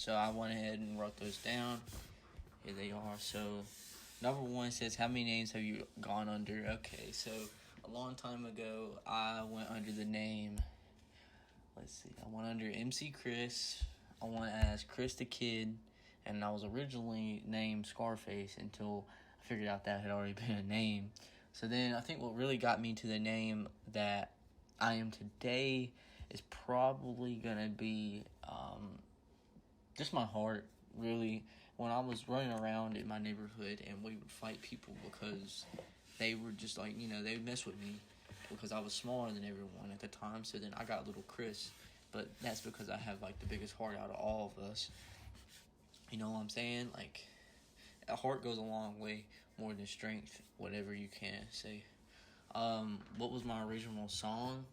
So I went ahead and wrote those down. Here they are. So number one says, how many names have you gone under? Okay, so a long time ago, I went under the name, let's see, I went under MC Chris. I went as Chris the Kid, and I was originally named Scarface until I figured out that had already been a name. So then I think what really got me to the name that I am today is probably going to be just my heart, really. When I was running around in my neighborhood and we would fight people because they were just like, they would mess with me because I was smaller than everyone at the time. So then I got little Chris, but that's because I have like the biggest heart out of all of us. You know what I'm saying? Like, a heart goes a long way more than strength, whatever you can say. What was my original song?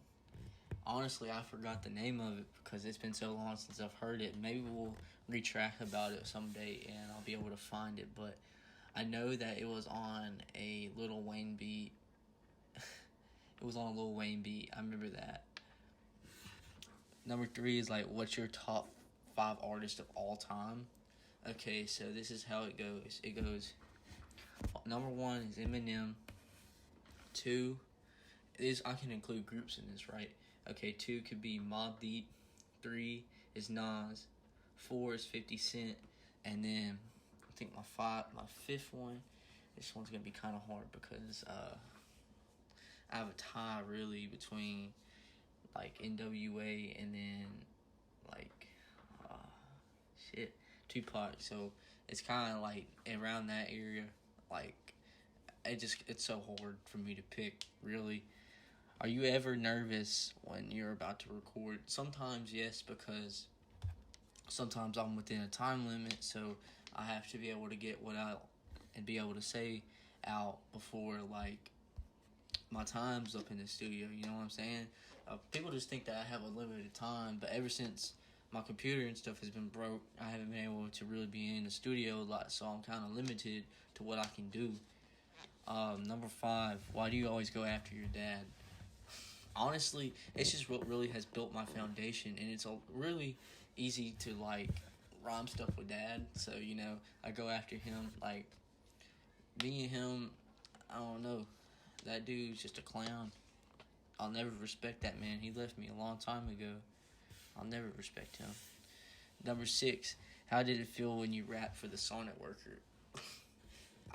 Honestly, I forgot the name of it because it's been so long since I've heard it. Maybe we'll retrack about it someday and I'll be able to find it. But I know that it was on a Lil Wayne beat. It was on a Lil Wayne beat. I remember that. Number 3 is like, what's your top 5 artists of all time? Okay, so this is how it goes. It goes, number 1 is Eminem. 2 is, I can include groups in this, right? Okay, 2 could be Mobb Deep. 3 is Nas. 4 is 50 Cent. And then I think my fifth one, this one's going to be kind of hard because I have a tie really between like NWA and then like Tupac. So it's kind of like around that area. Like it's so hard for me to pick, really. Are you ever nervous when you're about to record? Sometimes, yes, because sometimes I'm within a time limit, so I have to be able to get what out and be able to say out before, like, my time's up in the studio, you know what I'm saying? People just think that I have a limited time, but ever since my computer and stuff has been broke, I haven't been able to really be in the studio a lot, so I'm kind of limited to what I can do. Number 5, why do you always go after your dad? Honestly, it's just what really has built my foundation, and it's really easy to, like, rhyme stuff with Dad. So, I go after him. Like, me and him, I don't know. That dude's just a clown. I'll never respect that man. He left me a long time ago. I'll never respect him. Number 6, how did it feel when you rapped for the Sonnet Worker?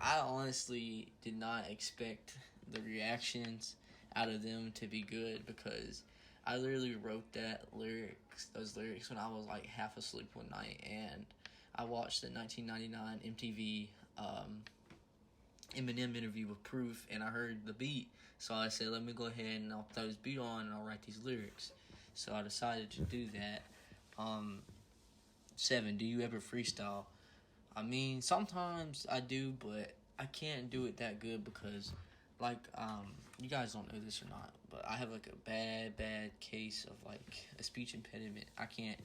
I honestly did not expect the reactions out of them to be good because I literally wrote those lyrics when I was like half asleep one night, and I watched the 1999 MTV Eminem interview with Proof, and I heard the beat, so I said, let me go ahead and I'll throw this beat on and I'll write these lyrics. So I decided to do that. 7, do you ever freestyle? I mean, sometimes I do, but I can't do it that good because, like, you guys don't know this or not, but I have, like, a bad case of, like, a speech impediment. I can't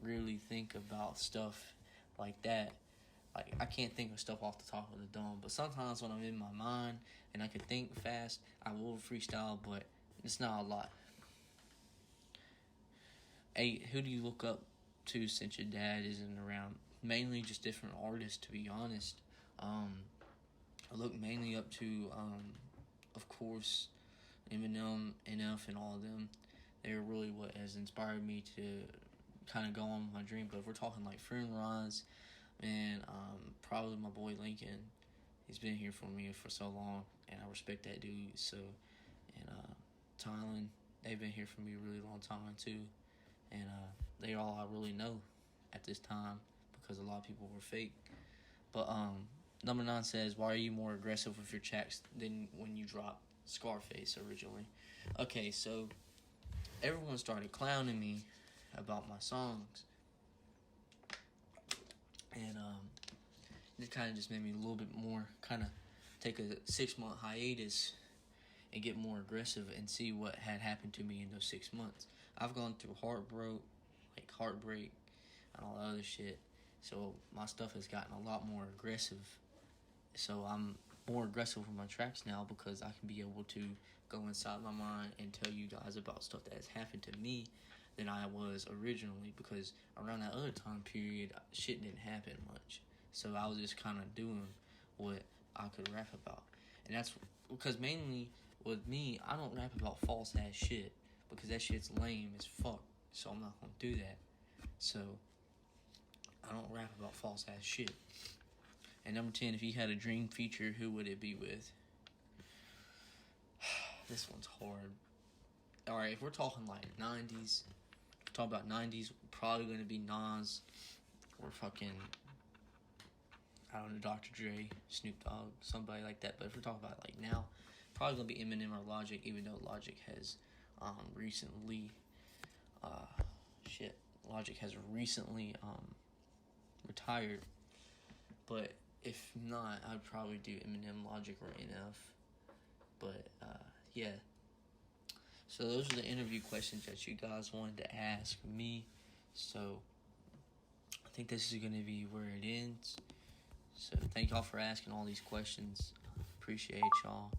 really think about stuff like that. Like, I can't think of stuff off the top of the dome, but sometimes when I'm in my mind and I can think fast, I will freestyle, but it's not a lot. 8, who do you look up to since your dad isn't around? Mainly just different artists, to be honest. I look mainly up to, of course, Eminem, NF, and all of them. They're really what has inspired me to kind of go on with my dream. But if we're talking like Friend Rise, and probably my boy Lincoln, he's been here for me for so long, and I respect that dude. So, and Tylen, they've been here for me a really long time too, and they're all I really know at this time because a lot of people were fake. But number 9 says, why are you more aggressive with your tracks than when you dropped Scarface originally? Okay, so everyone started clowning me about my songs, and it kind of just made me a little bit more kind of take a 6-month hiatus and get more aggressive and see what had happened to me in those 6 months. I've gone through heartbreak, and all that other shit. So my stuff has gotten a lot more aggressive. So I'm more aggressive with my tracks now because I can be able to go inside my mind and tell you guys about stuff that has happened to me than I was originally, because around that other time period, shit didn't happen much. So I was just kind of doing what I could rap about. And that's because mainly with me, I don't rap about false ass shit because that shit's lame as fuck. So I'm not gonna do that. So I don't rap about false ass shit. And number 10, if you had a dream feature, who would it be with? This one's hard. Alright, if we're talking like 90s, about 90s, probably going to be Nas or fucking, I don't know, Dr. Dre, Snoop Dogg, somebody like that. But if we're talking about like now, probably going to be Eminem or Logic, even though Logic has recently, Logic has recently retired. But if not, I'd probably do Eminem, Logic, or NF. But yeah. So those are the interview questions that you guys wanted to ask me. So I think this is going to be where it ends. So thank y'all for asking all these questions. Appreciate y'all.